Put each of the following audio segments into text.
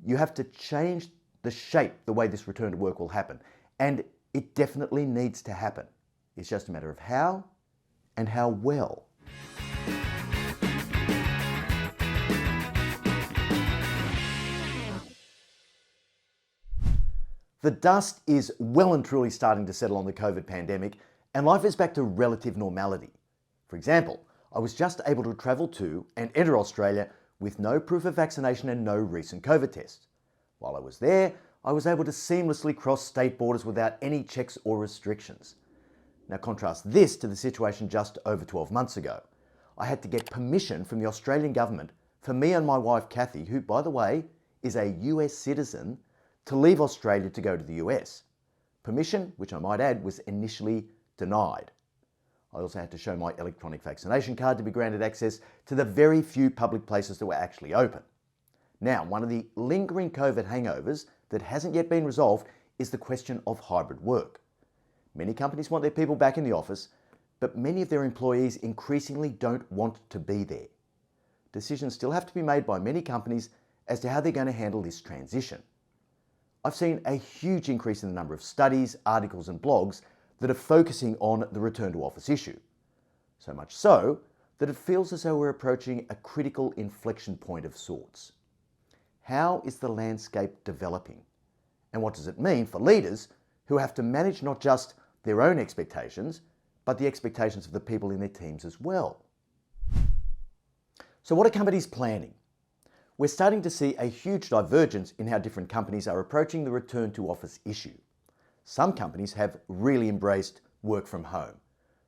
You have to change the shape, the way this return to work will happen. And it definitely needs to happen. It's just a matter of how and how well. The dust is well and truly starting to settle on the COVID pandemic, and life is back to relative normality. For example, I was just able to travel to and enter Australia with no proof of vaccination and no recent COVID test. While I was there, I was able to seamlessly cross state borders without any checks or restrictions. Now contrast this to the situation just over 12 months ago. I had to get permission from the Australian government for me and my wife Kathy, who by the way is a US citizen, to leave Australia to go to the US. Permission, which I might add, was initially denied. I also had to show my electronic vaccination card to be granted access to the very few public places that were actually open. Now, one of the lingering COVID hangovers that hasn't yet been resolved is the question of hybrid work. Many companies want their people back in the office, but many of their employees increasingly don't want to be there. Decisions still have to be made by many companies as to how they're going to handle this transition. I've seen a huge increase in the number of studies, articles and blogs that are focusing on the return to office issue. So much so that it feels as though we're approaching a critical inflection point of sorts. How is the landscape developing? And what does it mean for leaders who have to manage not just their own expectations, but the expectations of the people in their teams as well? So what are companies planning? We're starting to see a huge divergence in how different companies are approaching the return to office issue. Some companies have really embraced work from home.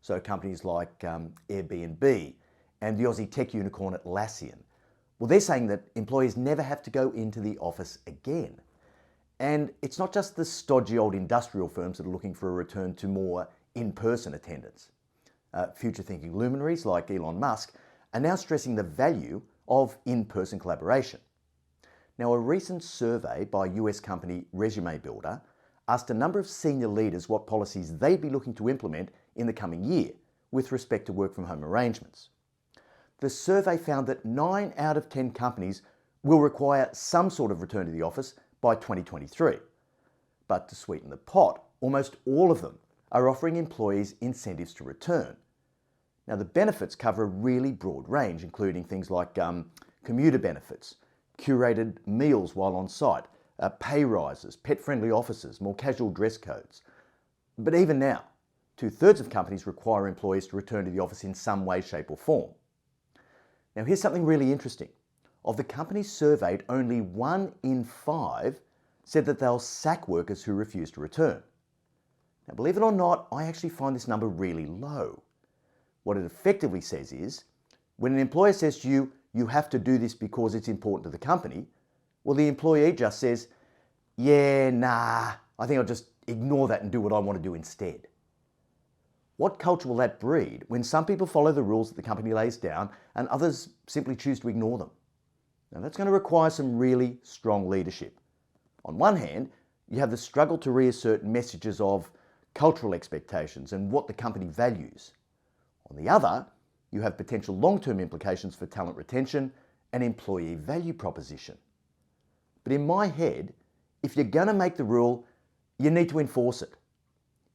So companies like Airbnb and the Aussie tech unicorn Atlassian. Well, they're saying that employees never have to go into the office again. And it's not just the stodgy old industrial firms that are looking for a return to more in-person attendance. Future-thinking luminaries like Elon Musk are now stressing the value of in-person collaboration. Now, a recent survey by US company Resume Builder asked a number of senior leaders what policies they'd be looking to implement in the coming year with respect to work from home arrangements. The survey found that 9 out of 10 companies will require some sort of return to the office by 2023. But to sweeten the pot, almost all of them are offering employees incentives to return. Now, the benefits cover a really broad range, including things like commuter benefits, curated meals while on site, pay rises, pet-friendly offices, more casual dress codes. But even now, 2/3 of companies require employees to return to the office in some way, shape or form. Now, here's something really interesting. Of the companies surveyed, only 1 in 5 said that they'll sack workers who refuse to return. Now, believe it or not, I actually find this number really low. What it effectively says is, when an employer says to you, you have to do this because it's important to the company, well, the employee just says, yeah, nah, I think I'll just ignore that and do what I want to do instead. What culture will that breed when some people follow the rules that the company lays down and others simply choose to ignore them? Now, that's going to require some really strong leadership. On one hand, you have the struggle to reassert messages of cultural expectations and what the company values. On the other, you have potential long-term implications for talent retention and employee value proposition. But in my head, if you're going to make the rule, you need to enforce it.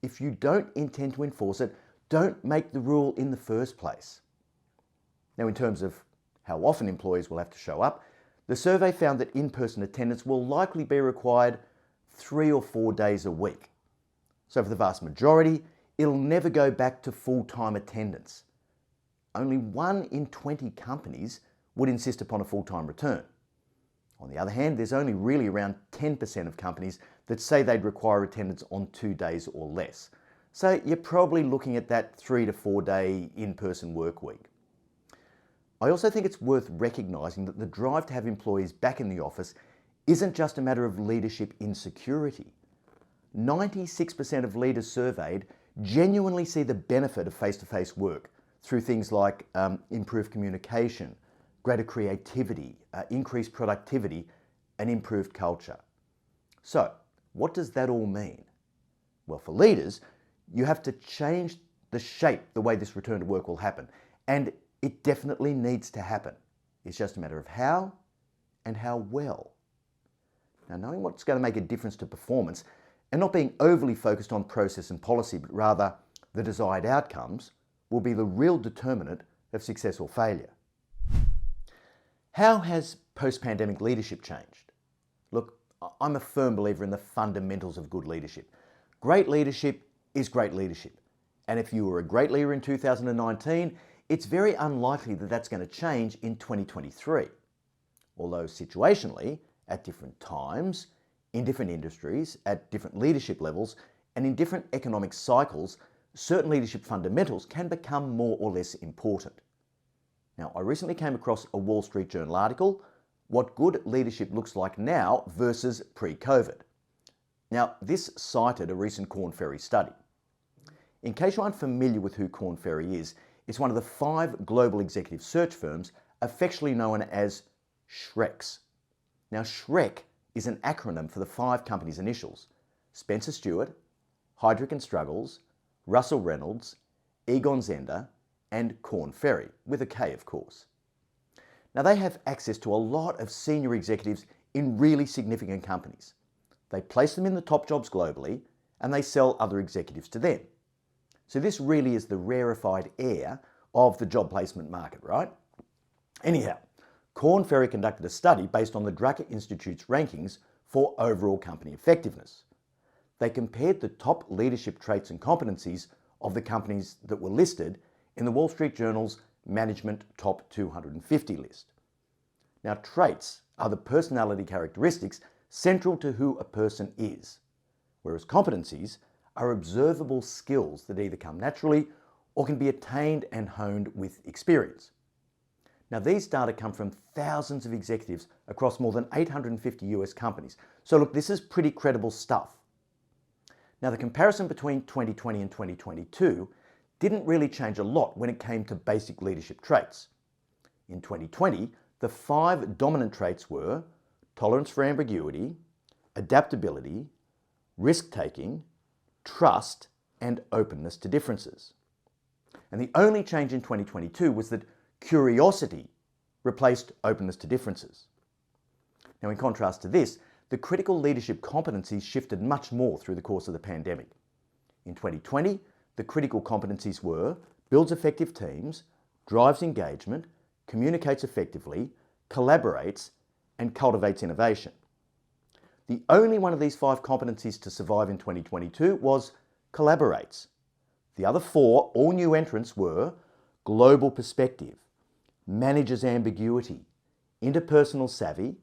If you don't intend to enforce it, don't make the rule in the first place. Now, in terms of how often employees will have to show up, the survey found that in-person attendance will likely be required 3 or 4 days a week. So for the vast majority, it'll never go back to full-time attendance. Only 1 in 20 companies would insist upon a full-time return. On the other hand, there's only really around 10% of companies that say they'd require attendance on 2 days or less. So you're probably looking at that 3 to 4 day in-person work week. I also think it's worth recognising that the drive to have employees back in the office isn't just a matter of leadership insecurity. 96% of leaders surveyed genuinely see the benefit of face-to-face work through things like improved communication, greater creativity, increased productivity, and improved culture. So, what does that all mean? Well, for leaders, you have to change the shape, the way this return to work will happen. And it definitely needs to happen. It's just a matter of how and how well. Now, knowing what's going to make a difference to performance and not being overly focused on process and policy, but rather the desired outcomes, will be the real determinant of success or failure. How has post-pandemic leadership changed? Look, I'm a firm believer in the fundamentals of good leadership. Great leadership is great leadership. And if you were a great leader in 2019, it's very unlikely that that's going to change in 2023. Although situationally, at different times, in different industries, at different leadership levels, and in different economic cycles, certain leadership fundamentals can become more or less important. Now, I recently came across a Wall Street Journal article, What Good Leadership Looks Like Now versus Pre-COVID. Now, this cited a recent Korn Ferry study. In case you aren't familiar with who Korn Ferry is, it's one of the 5 global executive search firms affectionately known as SHREKs. Now, SHREK is an acronym for the 5 companies' initials: Spencer Stuart, Heidrick & Struggles, Russell Reynolds, Egon Zehnder, and Korn Ferry, with a K, of course. Now, they have access to a lot of senior executives in really significant companies. They place them in the top jobs globally, and they sell other executives to them. So this really is the rarefied air of the job placement market, right? Anyhow, Korn Ferry conducted a study based on the Drucker Institute's rankings for overall company effectiveness. They compared the top leadership traits and competencies of the companies that were listed in the Wall Street Journal's Management Top 250 list. Now, traits are the personality characteristics central to who a person is, whereas competencies are observable skills that either come naturally or can be attained and honed with experience. Now, these data come from thousands of executives across more than 850 US companies. So look, this is pretty credible stuff. Now, the comparison between 2020 and 2022 didn't really change a lot when it came to basic leadership traits. In 2020, the 5 dominant traits were tolerance for ambiguity, adaptability, risk-taking, trust, and openness to differences. And the only change in 2022 was that curiosity replaced openness to differences. Now, in contrast to this, the critical leadership competencies shifted much more through the course of the pandemic. In 2020, the critical competencies were builds effective teams, drives engagement, communicates effectively, collaborates, and cultivates innovation. The only one of these 5 competencies to survive in 2022 was collaborates. The other 4 all new entrants were global perspective, manages ambiguity, interpersonal savvy,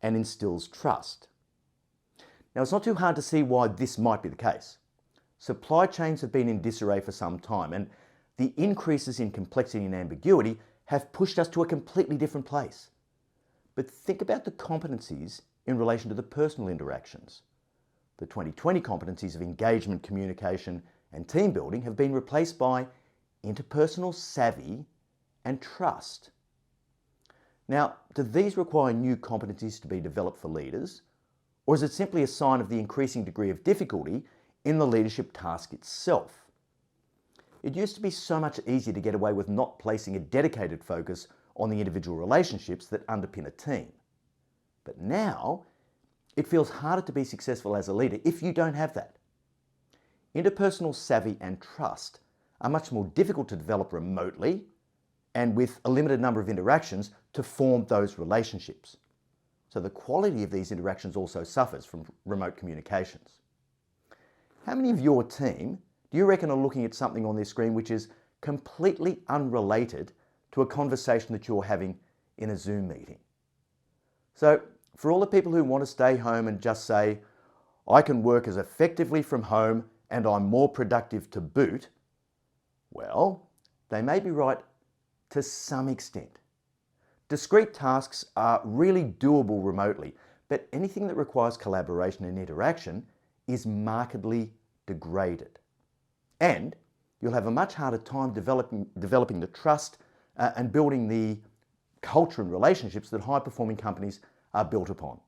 and instills trust. Now, it's not too hard to see why this might be the case. Supply chains have been in disarray for some time, and the increases in complexity and ambiguity have pushed us to a completely different place. But think about the competencies in relation to the personal interactions. The 2020 competencies of engagement, communication, and team building have been replaced by interpersonal savvy and trust. Now, do these require new competencies to be developed for leaders, or is it simply a sign of the increasing degree of difficulty in the leadership task itself? It used to be so much easier to get away with not placing a dedicated focus on the individual relationships that underpin a team. But now, it feels harder to be successful as a leader if you don't have that. Interpersonal savvy and trust are much more difficult to develop remotely and with a limited number of interactions to form those relationships. So the quality of these interactions also suffers from remote communications. How many of your team do you reckon are looking at something on their screen which is completely unrelated to a conversation that you're having in a Zoom meeting? So for all the people who want to stay home and just say, I can work as effectively from home and I'm more productive to boot, well, they may be right to some extent. Discrete tasks are really doable remotely, but anything that requires collaboration and interaction is markedly degraded. And you'll have a much harder time developing the trust and building the culture and relationships that high-performing companies are built upon.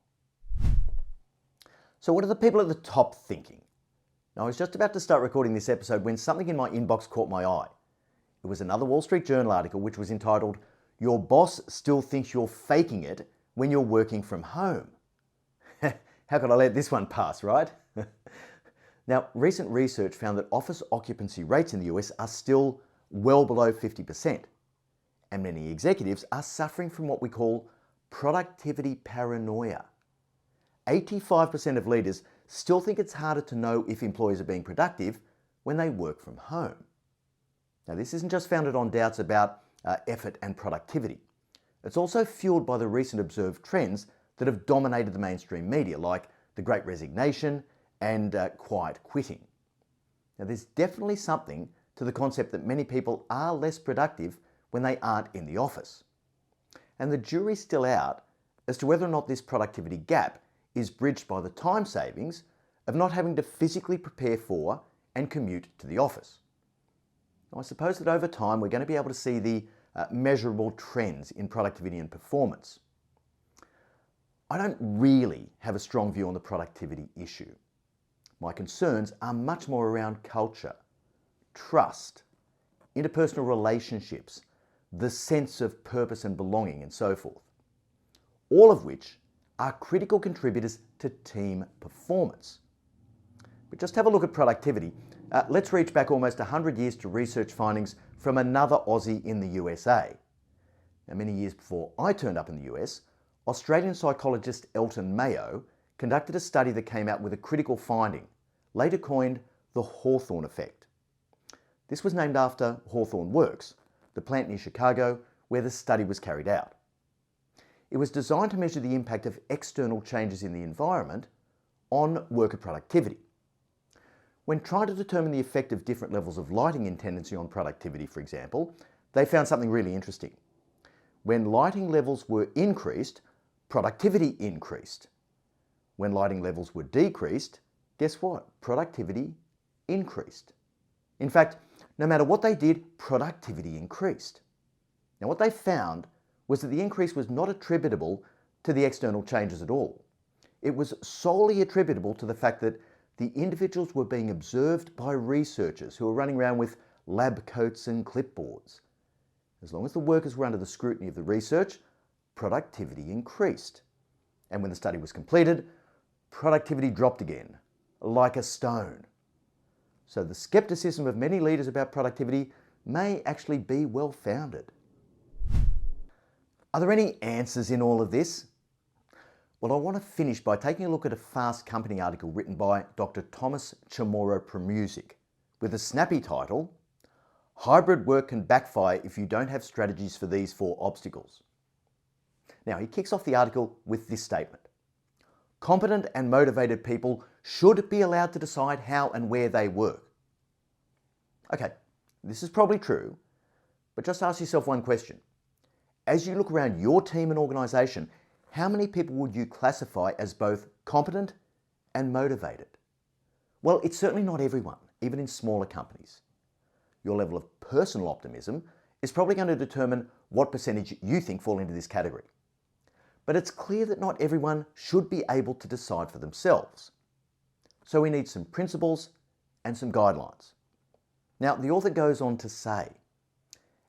So what are the people at the top thinking? Now, I was just about to start recording this episode when something in my inbox caught my eye. It was another Wall Street Journal article which was entitled, "Your boss still thinks you're faking it when you're working from home." How could I let this one pass, right? Now, recent research found that office occupancy rates in the US are still well below 50%, and many executives are suffering from what we call productivity paranoia. 85% of leaders still think it's harder to know if employees are being productive when they work from home. Now, this isn't just founded on doubts about effort and productivity. It's also fueled by the recent observed trends that have dominated the mainstream media, like the Great Resignation and quiet quitting. Now, there's definitely something to the concept that many people are less productive when they aren't in the office. And the jury's still out as to whether or not this productivity gap is bridged by the time savings of not having to physically prepare for and commute to the office. Now, I suppose that over time we're going to be able to see the measurable trends in productivity and performance. I don't really have a strong view on the productivity issue. My concerns are much more around culture, trust, interpersonal relationships, the sense of purpose and belonging, and so forth. All of which are critical contributors to team performance. But just have a look at productivity. Let's reach back almost 100 years to research findings from another Aussie in the USA. Now, many years before I turned up in the US, Australian psychologist Elton Mayo conducted a study that came out with a critical finding, later coined the Hawthorne Effect. This was named after Hawthorne Works, the plant near Chicago where the study was carried out. It was designed to measure the impact of external changes in the environment on worker productivity. When trying to determine the effect of different levels of lighting intensity on productivity, for example, they found something really interesting. When lighting levels were increased, productivity increased. When lighting levels were decreased, guess what? Productivity increased. In fact, no matter what they did, productivity increased. Now, what they found was that the increase was not attributable to the external changes at all. It was solely attributable to the fact that the individuals were being observed by researchers who were running around with lab coats and clipboards. As long as the workers were under the scrutiny of the research, productivity increased. And when the study was completed, productivity dropped again, like a stone. So the skepticism of many leaders about productivity may actually be well-founded. Are there any answers in all of this? Well, I want to finish by taking a look at a Fast Company article written by Dr. Thomas Chamorro-Premuzic with a snappy title, Hybrid Work Can Backfire If You Don't Have Strategies for These 4 Obstacles. Now, he kicks off the article with this statement. Competent and motivated people should be allowed to decide how and where they work. Okay, this is probably true, but just ask yourself one question. As you look around your team and organisation, how many people would you classify as both competent and motivated? Well, it's certainly not everyone, even in smaller companies. Your level of personal optimism is probably going to determine what percentage you think fall into this category. But it's clear that not everyone should be able to decide for themselves. So we need some principles and some guidelines. Now, the author goes on to say,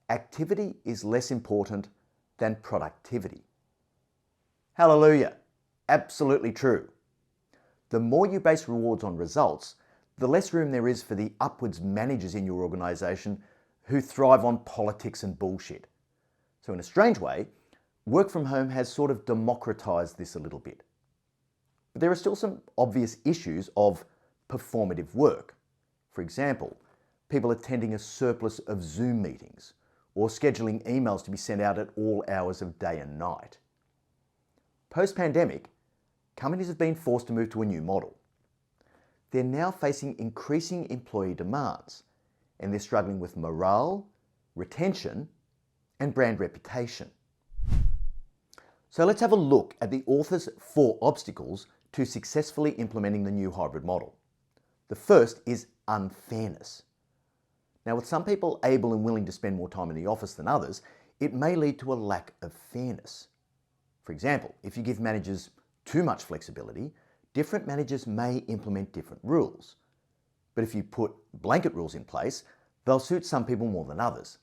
activity is less important than productivity. Hallelujah. Absolutely true. The more you base rewards on results, the less room there is for the upwards managers in your organisation who thrive on politics and bullshit. So in a strange way, work from home has sort of democratised this a little bit. But there are still some obvious issues of performative work. For example, people attending a surplus of Zoom meetings or scheduling emails to be sent out at all hours of day and night. Post-pandemic, companies have been forced to move to a new model. They're now facing increasing employee demands, and they're struggling with morale, retention, and brand reputation. So let's have a look at the author's 4 obstacles to successfully implementing the new hybrid model. The first is unfairness. Now, with some people able and willing to spend more time in the office than others, it may lead to a lack of fairness. For example, if you give managers too much flexibility, different managers may implement different rules. But if you put blanket rules in place, they'll suit some people more than others.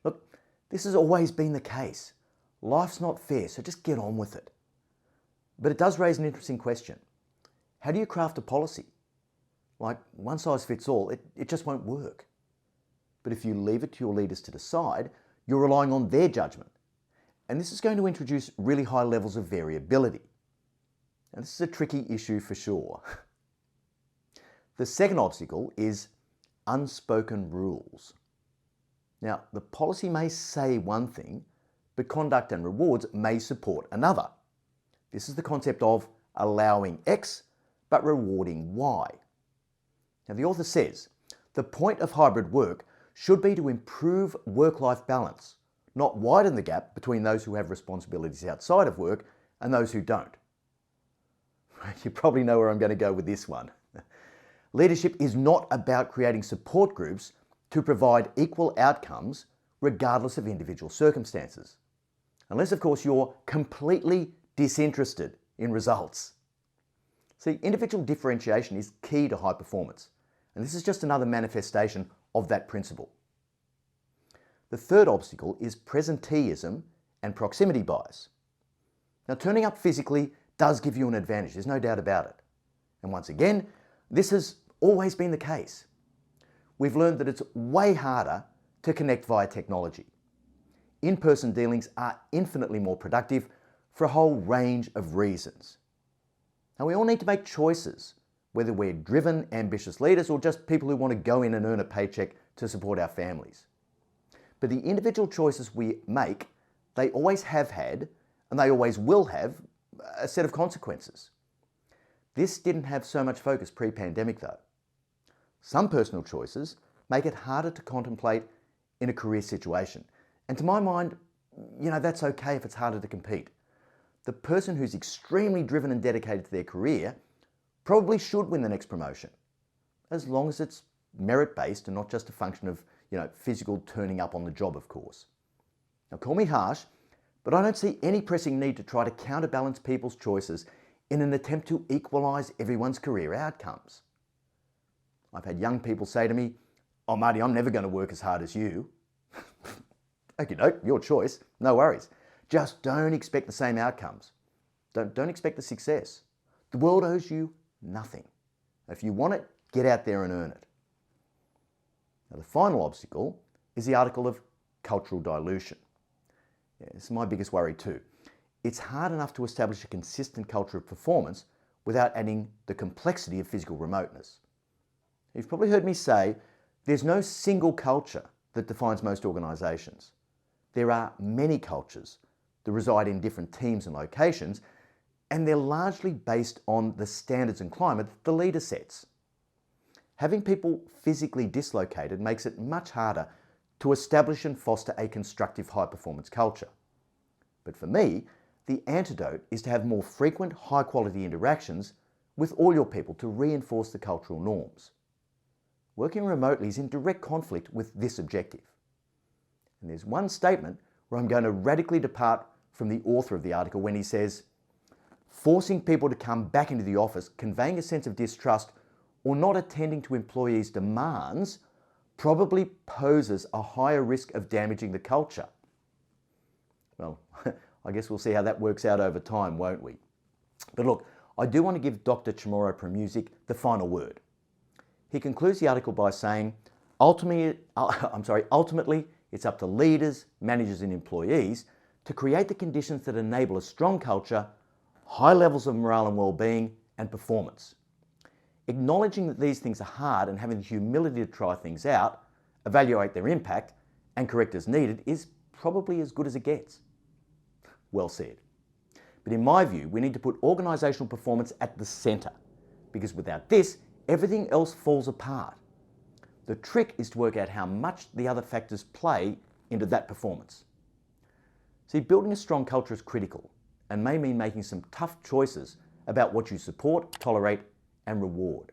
Look, this has always been the case. Life's not fair, so just get on with it. But it does raise an interesting question. How do you craft a policy? Like, one size fits all, it just won't work. But if you leave it to your leaders to decide, you're relying on their judgment. And this is going to introduce really high levels of variability. And this is a tricky issue for sure. The second obstacle is unspoken rules. Now, the policy may say one thing, but conduct and rewards may support another. This is the concept of allowing X, but rewarding Y. Now, the author says, the point of hybrid work should be to improve work-life balance, not widen the gap between those who have responsibilities outside of work and those who don't. You probably know where I'm going to go with this one. Leadership is not about creating support groups to provide equal outcomes regardless of individual circumstances. Unless, of course, you're completely disinterested in results. See, individual differentiation is key to high performance, and this is just another manifestation of that principle. The third obstacle is presenteeism and proximity bias. Now, turning up physically does give you an advantage, there's no doubt about it. And once again, this has always been the case. We've learned that it's way harder to connect via technology. In-person dealings are infinitely more productive for a whole range of reasons. Now, we all need to make choices, whether we're driven, ambitious leaders or just people who want to go in and earn a paycheck to support our families. But the individual choices we make, they always have had, and they always will have, a set of consequences. This didn't have so much focus pre-pandemic though. Some personal choices make it harder to contemplate in a career situation. And to my mind, that's okay if it's harder to compete. The person who's extremely driven and dedicated to their career probably should win the next promotion, as long as it's merit-based and not just a function of, physical turning up on the job, of course. Now, call me harsh, but I don't see any pressing need to try to counterbalance people's choices in an attempt to equalise everyone's career outcomes. I've had young people say to me, "Oh, Marty, I'm never going to work as hard as you." Okay, no, your choice, no worries. Just don't expect the same outcomes. Don't expect the success. The world owes you nothing. If you want it, get out there and earn it. Now, the final obstacle is the article of cultural dilution. Yeah, this is my biggest worry too. It's hard enough to establish a consistent culture of performance without adding the complexity of physical remoteness. You've probably heard me say there's no single culture that defines most organisations. There are many cultures that reside in different teams and locations, and they're largely based on the standards and climate that the leader sets. Having people physically dislocated makes it much harder to establish and foster a constructive high-performance culture. But for me, the antidote is to have more frequent, high-quality interactions with all your people to reinforce the cultural norms. Working remotely is in direct conflict with this objective. And there's one statement where I'm going to radically depart from the author of the article when he says, forcing people to come back into the office, conveying a sense of distrust, or not attending to employees' demands probably poses a higher risk of damaging the culture. Well, I guess we'll see how that works out over time, won't we? But look, I do want to give Dr. Chamorro Pramusic the final word. He concludes the article by saying, ultimately, it's up to leaders, managers and employees to create the conditions that enable a strong culture, high levels of morale and well-being, and performance. Acknowledging that these things are hard and having the humility to try things out, evaluate their impact, and correct as needed is probably as good as it gets. Well said. But in my view, we need to put organisational performance at the centre, because without this, everything else falls apart. The trick is to work out how much the other factors play into that performance. See, building a strong culture is critical and may mean making some tough choices about what you support, tolerate, and reward.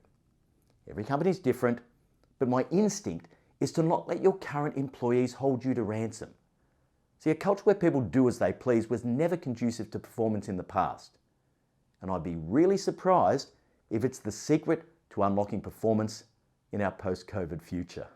Every company is different, but my instinct is to not let your current employees hold you to ransom. See, a culture where people do as they please was never conducive to performance in the past. And I'd be really surprised if it's the secret to unlocking performance in our post-COVID future.